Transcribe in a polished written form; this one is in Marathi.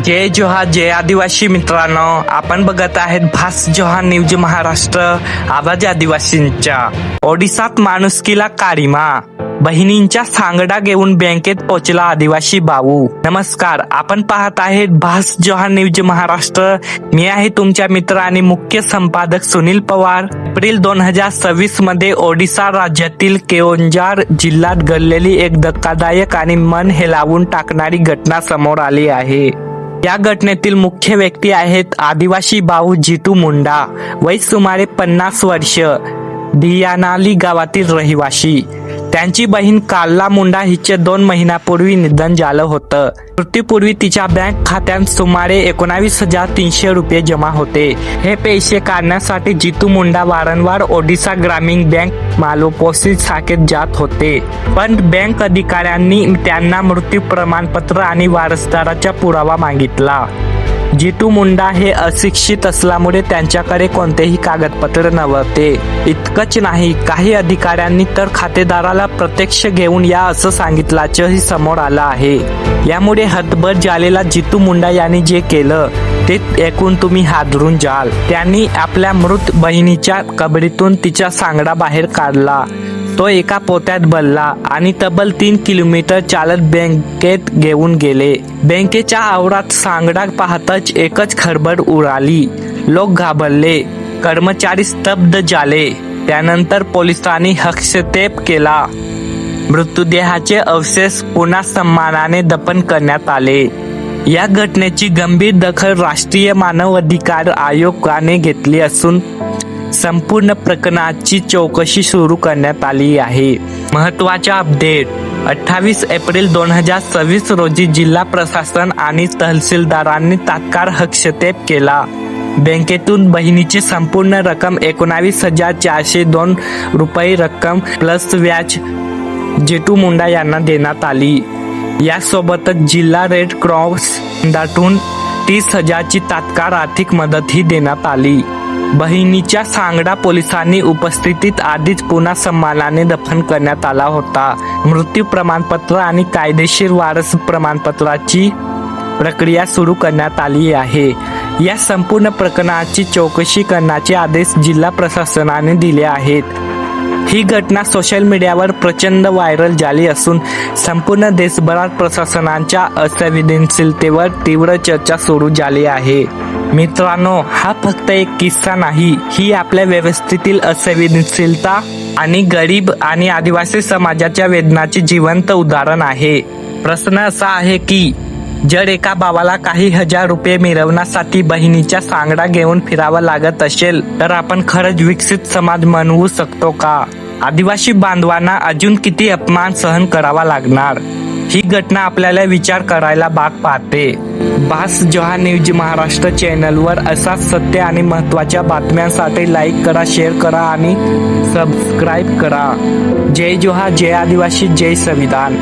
जय जोहार जय आदिवासी मित्रांनो, आपण बघत आहेत भास जोहार न्यूज महाराष्ट्र आवाज आदिवासींचा। ओडिसात माणुसकीला काळीमा, बहिणींच्या सांगडा घेऊन बँकेत पोचला आदिवासी भाऊ। नमस्कार, आपण पाहत आहेत भास जोहार न्यूज महाराष्ट्र। मी आहे तुमच्या मित्र आणि मुख्य संपादक सुनील पवार। एप्रिल 2026 मध्ये ओडिसा राज्यातील केओंझार जिल्ह्यात घडलेली एक धक्कादायक आणि मन हेलावून टाकणारी घटना समोर आली आहे। या घटनेतील मुख्य व्यक्ती आहेत आदिवासी भाऊ जितू मुंडा, वय सुमारे 50 वर्ष, धियानाली गावातील रहिवासी। त्यांची बहीण काल्ला मुंडा हिचे 2 महिन्यापूर्वी निधन झालं होतं। मृत्यूपूर्वी तिच्या बँक खात्यात सुमारे 19,300 रुपये जमा होते। हे पैसे काढण्यासाठी जितू मुंडा वारंवार ओडिसा ग्रामीण बँक मालोपोसी शाखेत जात होते, पण बँक अधिकाऱ्यांनी त्यांना मृत्यू प्रमाणपत्र आणि वारसदाराचा पुरावा मागितला। जितू मुंडा हे अशिक्षित असल्यामुळे त्यांच्याकडे कोणतेही कागदपत्र नव्हते। इतकंच नाही, काही अधिकाऱ्यांनी तर खातेदाराला प्रत्यक्ष घेऊन या असं सांगितल्याचंही समोर आलं आहे। यामुळे हतबल झालेला जितू मुंडा यांनी जे केलं ते ऐकून तुम्ही हादरून जाल। त्यांनी आपल्या मृत बहिणीच्या कबरीतून तिचा सांगडा बाहेर काढला, तो एका पोत्यात भरला आणि तब्बल 3 किलोमीटर चालत बँकेत घेऊन गेले। बँकेच्या आवारात सांगडा पाहताच एकच खळबळ उडाली। लोक घाबरले, कर्मचारी स्तब्ध झाले। त्यानंतर पोलिसांनी हस्तक्षेप केला। मृतदेहाचे अवशेष पुन्हा सन्मानाने दफन करण्यात आले। या घटनेची गंभीर दखल राष्ट्रीय मानव अधिकार आयोगाने घेतली असून संपूर्ण प्रकरणाची चौकशी सुरू करण्यात आली आहे। महत्त्वाचा अपडेट, 28 एप्रिल 2026 रोजी जिल्हा प्रशासन आणि तहसीलदारांनी तात्काळ हस्तक्षेप केला। बँकेतून बहिणीची संपूर्ण रक्कम 19,402 रुपये रक्कम प्लस व्याज जितू मुंडा यांना देण्यात आली। यासोबतच जिल्हा रेड क्रॉस दाटून 30,000ची तात्काळ आर्थिक मदतही देण्यात आली। बहिणीच्या सांगडा पोलिसांनी उपस्थितीत आधीच पुन्हा सन्मानाने दफन करण्यात आला होता। मृत्यू प्रमाणपत्र आणि कायदेशीर वारस प्रमाणपत्राची प्रक्रिया सुरू करण्यात आली आहे। या संपूर्ण प्रकरणाची चौकशी करण्याचे आदेश जिल्हा प्रशासनाने दिले आहेत। ही घटना सोशल मीडियावर प्रचंड व्हायरल झाली असून संपूर्ण देशभरात प्रशासनाच्या असंवेदनशीलतेवर तीव्र चर्चा सुरू झाली आहे। मित्रांनो, हा फक्त एक किस्सा नाही, ही आपल्या व्यवस्थेतील असंवेदनशीलता आणि गरीब आणि आदिवासी समाजाच्या वेदनाचे जिवंत उदाहरण आहे। प्रश्न असा आहे की जर एका भावाला काही हजार रुपये मिळवण्यासाठी बहिणीच्या सांगडा घेऊन फिरावं लागत असेल तर आपण खरंच विकसित समाज म्हणवू शकतो का? आदिवासी बांधवांना अजून किती अपमान सहन करावा लागणार? ही घटना आपल्याला विचार करायला भाग पाडते। भास जोहार न्यूज महाराष्ट्र चॅनलवर असाच सत्य आणि महत्त्वाच्या बातम्यांसाठी लाईक करा, शेअर करा आणि सबस्क्राईब करा। जय जोहार, जय आदिवासी, जय संविधान।